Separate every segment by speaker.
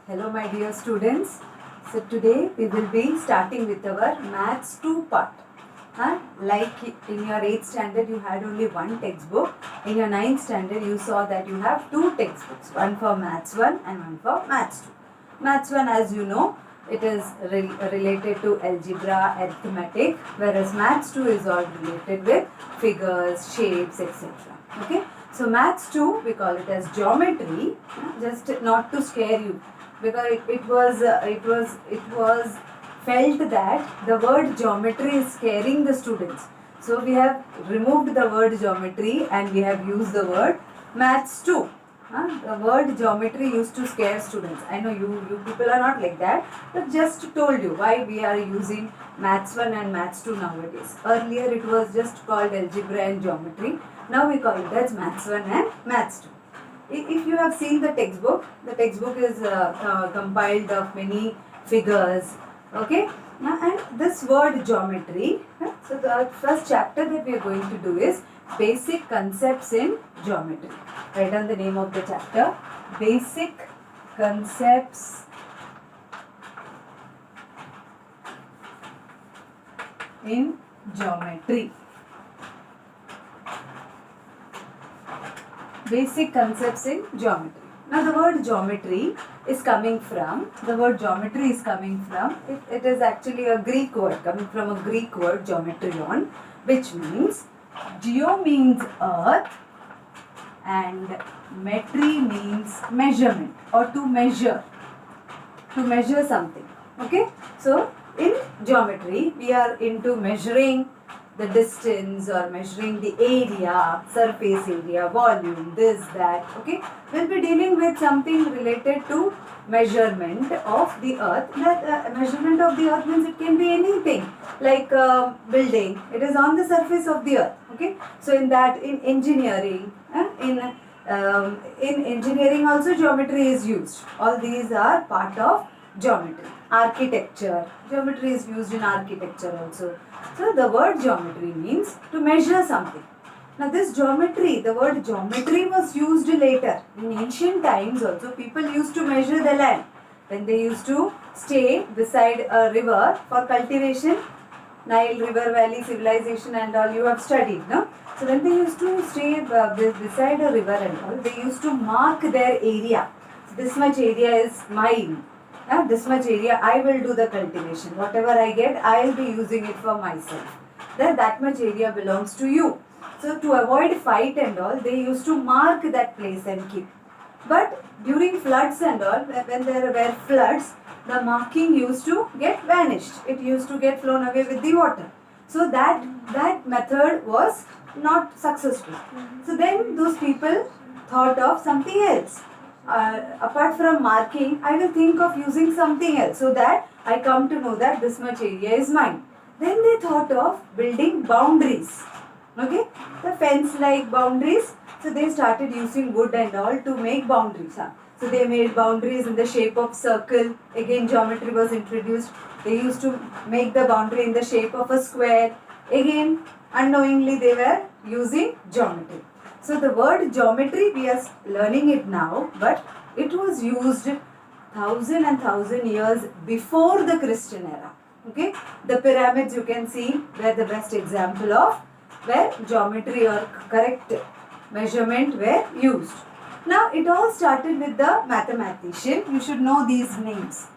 Speaker 1: Hello my dear students. So today we will be starting with our Maths 2 part. Like in your 8th standard you had only one textbook. In your 9th standard you saw that you have two textbooks. One for Maths 1 and one for Maths 2. Maths 1, as you know, it is related to algebra, arithmetic, whereas Maths 2 is all related with figures, shapes, etc. Okay. So Maths 2 we call it as geometry, just not to scare you, because it was felt that the word geometry is scaring the students. So we have removed the word geometry and we have used the word Maths 2. The word geometry used to scare students. I know you people are not like that, but just told you why we are using Maths 1 and Maths 2 nowadays. Earlier it was just called algebra and geometry. Now we call it as Maths 1 and Maths 2. If you have seen the textbook is compiled of many figures. Okay. And this word geometry, so the first chapter that we are going to do is Basic Concepts in Geometry. Write down the name of the chapter, Basic Concepts in Geometry. Basic concepts in geometry. Now the word geometry is coming from, it is actually a Greek word, coming from a Greek word geometrion, which means geo means earth and metry means measurement or to measure something. Okay, so in geometry we are into measuring the distance or measuring the area, surface area, volume, this, that. Okay, we'll be dealing with something related to measurement of the earth. That measurement of the earth means it can be anything, like building. It is on the surface of the earth. Okay, so in engineering, in engineering also geometry is used. All these are part of geometry. Architecture, geometry is used in architecture also. So the word geometry means to measure something. Now this geometry, the word geometry was used later. In ancient times also people used to measure the land. When they used to stay beside a river for cultivation, Nile river valley civilization and all you have studied, no? So when they used to stay beside a river and all, they used to mark their area. This much area is mine. This much area I will do the cultivation. Whatever I get, I will be using it for myself. Then that much area belongs to you. So to avoid fight and all, they used to mark that place and keep. But during floods and all, when there were floods, the marking used to get vanished. It used to get flown away with the water. So that method was not successful. So then those people thought of something else. Apart from marking, I will think of using something else so that I come to know that this much area is mine. Then they thought of building boundaries. Okay, the fence-like boundaries. So they started using wood and all to make boundaries. So they made boundaries in the shape of circle. Again, geometry was introduced. They used to make the boundary in the shape of a square. Again, unknowingly they were using geometry. So the word geometry, we are learning it now, but it was used 1,000 years before the Christian era. Okay, the pyramids you can see were the best example of where geometry or correct measurement were used. Now it all started with the mathematician. You should know these names.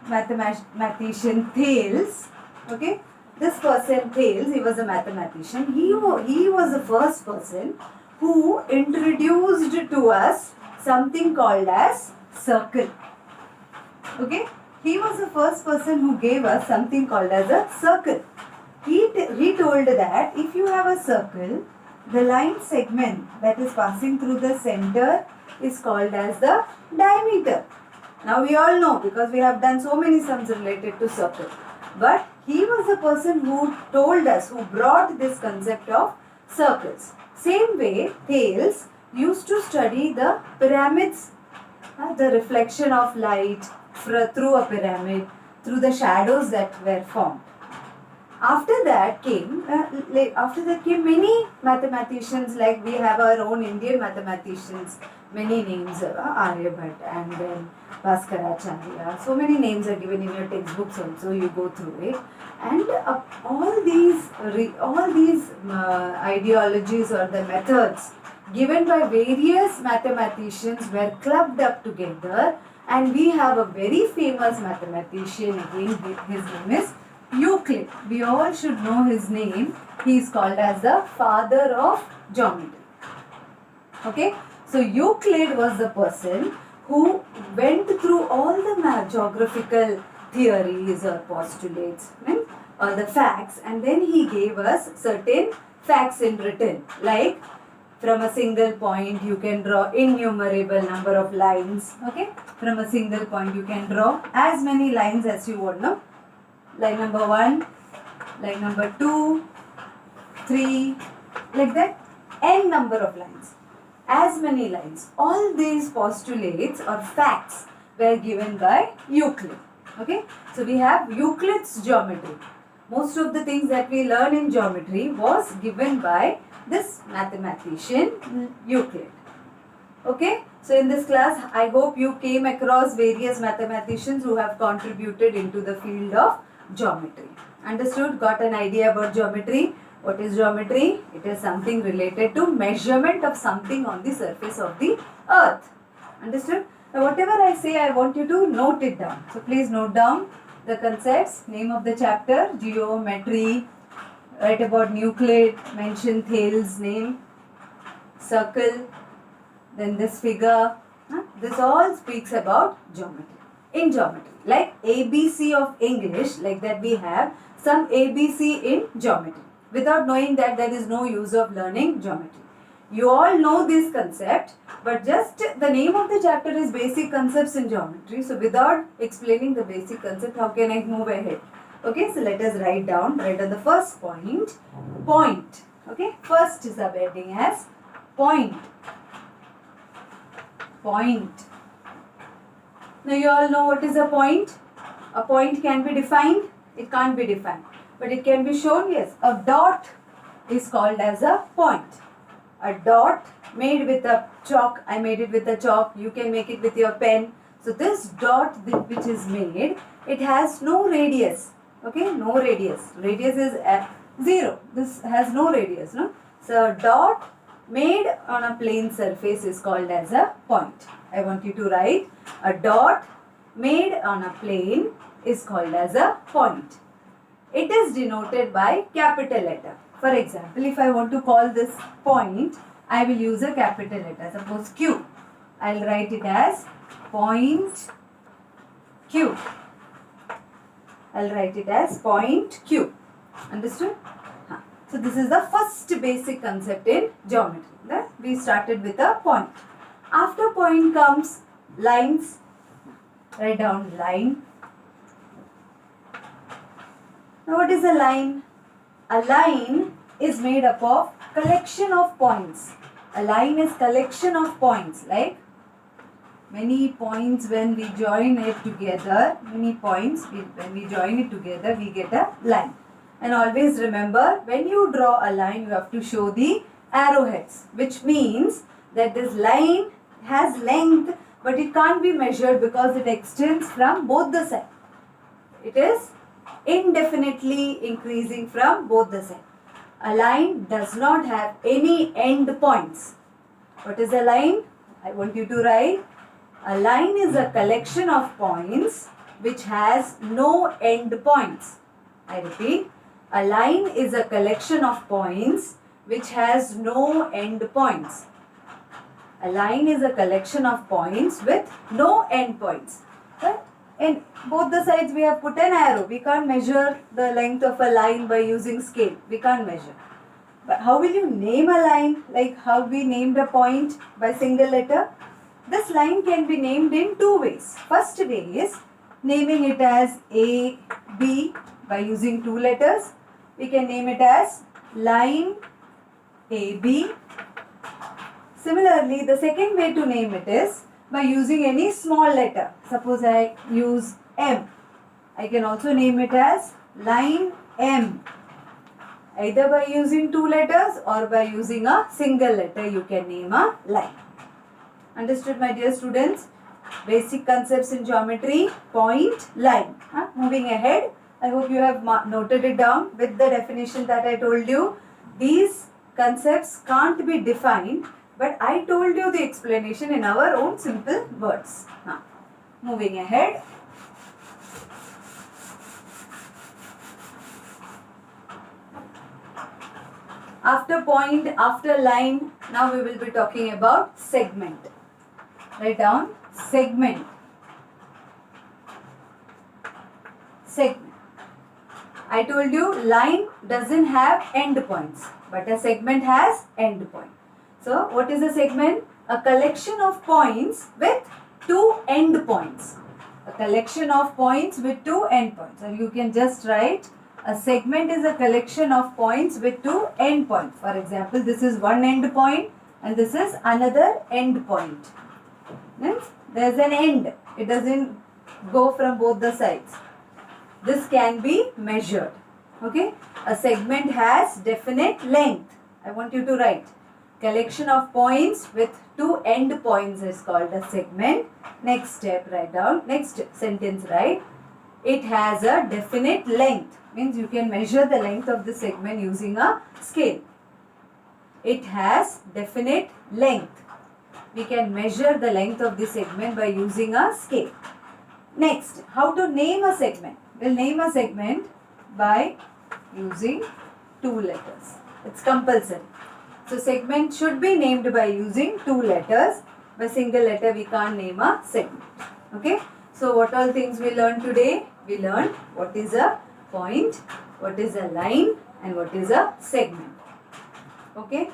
Speaker 1: Mathematician Thales. Okay, this person Thales, he was a mathematician. He was the first person who introduced to us something called as circle. Okay, he was the first person who gave us something called as a circle. He told that if you have a circle, the line segment that is passing through the center is called as the diameter. Now we all know because we have done so many sums related to circle. But he was the person who told us, who brought this concept of circles. Same way, Thales used to study the pyramids, the reflection of light through a pyramid, through the shadows that were formed. After that came many mathematicians, like we have our own Indian mathematicians. many names, Aryabhat and then Bhaskaracharya. So many names are given in your textbooks also. You go through it, and all these ideologies or the methods given by various mathematicians were clubbed up together, and we have a very famous mathematician again. His name is Euclid. We all should know his name. He is called as the father of geometry. Okay, so Euclid was the person who went through all the geographical theories or postulates, or the facts, and then he gave us certain facts in written, like from a single point you can draw innumerable number of lines. Okay, from a single point you can draw as many lines as you want. No, line number 1, line number 2, 3, like that, n number of lines, as many lines. All these postulates or facts were given by Euclid. Okay, so we have Euclid's geometry. Most of the things that we learn in geometry was given by this mathematician Euclid. Okay, so in this class I hope you came across various mathematicians who have contributed into the field of geometry. Understood? Got an idea about geometry? What is geometry? It is something related to measurement of something on the surface of the earth. Understood? Now whatever I say, I want you to note it down. So please note down the concepts, name of the chapter, geometry, write about Euclid, mention Thales' name, circle, then this figure. This all speaks about geometry. In geometry, like ABC of English, like that we have some ABC in geometry. Without knowing that, there is no use of learning geometry. You all know this concept, but just the name of the chapter is basic concepts in geometry. So without explaining the basic concept, how can I move ahead? Okay, so let us write down the first point, point. Okay, first is subheading as point. Point. Now you all know what is a point. A point can be defined, it can't be defined, but it can be shown. Yes, a dot is called as a point. A dot made with a chalk, I made it with a chalk, you can make it with your pen. So this dot which is made, it has no radius. Okay, no radius. Radius is 0. This has no radius, no? So a dot made on a plane surface is called as a point. I want you to write, a dot made on a plane is called as a point. It is denoted by capital letter. For example, if I want to call this point, I will use a capital letter. Suppose Q. I will write it as point Q. I will write it as point Q. Understood? So this is the first basic concept in geometry. We started with a point. After point comes lines. Write down line. Now what is a line? A line is made up of collection of points. A line is collection of points, like many points. When we join it together, many points, when we join it together, we get a line. And always remember, when you draw a line, you have to show the arrowheads, which means that this line has length, but it can't be measured because it extends from both the sides. It is indefinitely increasing from both the sides. A line does not have any end points. What is a line? I want you to write. A line is a collection of points which has no end points. I repeat. A line is a collection of points which has no end points. A line is a collection of points with no end points. Right? In both the sides we have put an arrow. We can't measure the length of a line by using scale. We can't measure. But how will you name a line? Like how we named a point by single letter? This line can be named in two ways. First way is naming it as A, B by using two letters. We can name it as line AB. Similarly, the second way to name it is by using any small letter. Suppose I use M. I can also name it as line M. Either by using two letters or by using a single letter, you can name a line. Understood, my dear students? Basic concepts in geometry, point, line. Moving ahead, I hope you have noted it down with the definition that I told you. These concepts can't be defined, but I told you the explanation in our own simple words. Moving ahead. After point, after line, now we will be talking about segment. Write down segment. Segment. I told you line doesn't have end points, but a segment has end point. So what is a segment? A collection of points with two end points. A collection of points with two end points. Or you can just write a segment is a collection of points with two end points. For example, this is one end point and this is another end point. Means there is an end. It doesn't go from both the sides. This can be measured. Okay. A segment has definite length. I want you to write. Collection of points with two end points is called a segment. Next step, write down. Next sentence, write. It has a definite length. Means you can measure the length of the segment using a scale. It has definite length. We can measure the length of the segment by using a scale. Next, how to name a segment? We'll name a segment by using two letters. It's compulsory. So segment should be named by using two letters. By single letter we can't name a segment. Okay. So what all things we learned today? We learned what is a point, what is a line, and what is a segment. Okay.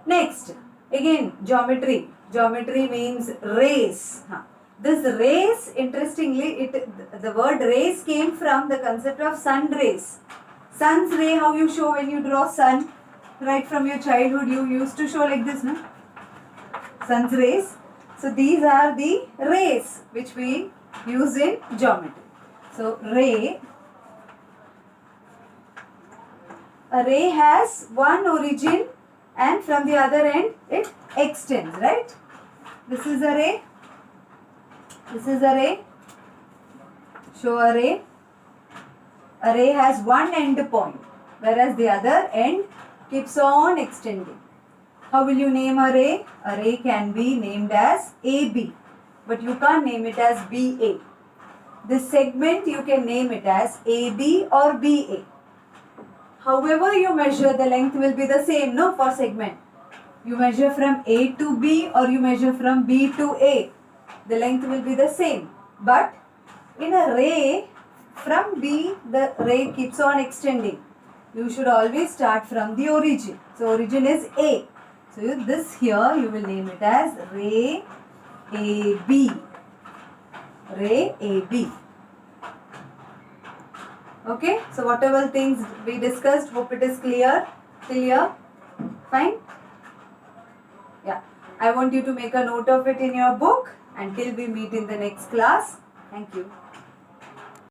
Speaker 1: Next, again geometry. Geometry means rays. This rays, interestingly, the word rays came from the concept of sun rays. Sun's ray, how you show when you draw sun? Right from your childhood you used to show like this, no? Sun's rays. So these are the rays which we use in geometry. So ray. A ray has one origin and from the other end it extends, right? This is a ray. This is a ray. Show a ray. A ray has one end point, whereas the other end keeps on extending. How will you name a ray? A ray can be named as AB, but you can't name it as BA. This segment you can name it as AB or BA. However you measure, the length will be the same, no, for segment. You measure from A to B or you measure from B to A. The length will be the same. But in a ray, from B, the ray keeps on extending. You should always start from the origin. So origin is A. So this here you will name it as ray AB. Ray AB. Okay, so whatever things we discussed, hope it is clear. Clear? Fine? Yeah. I want you to make a note of it in your book until we meet in the next class. Thank you.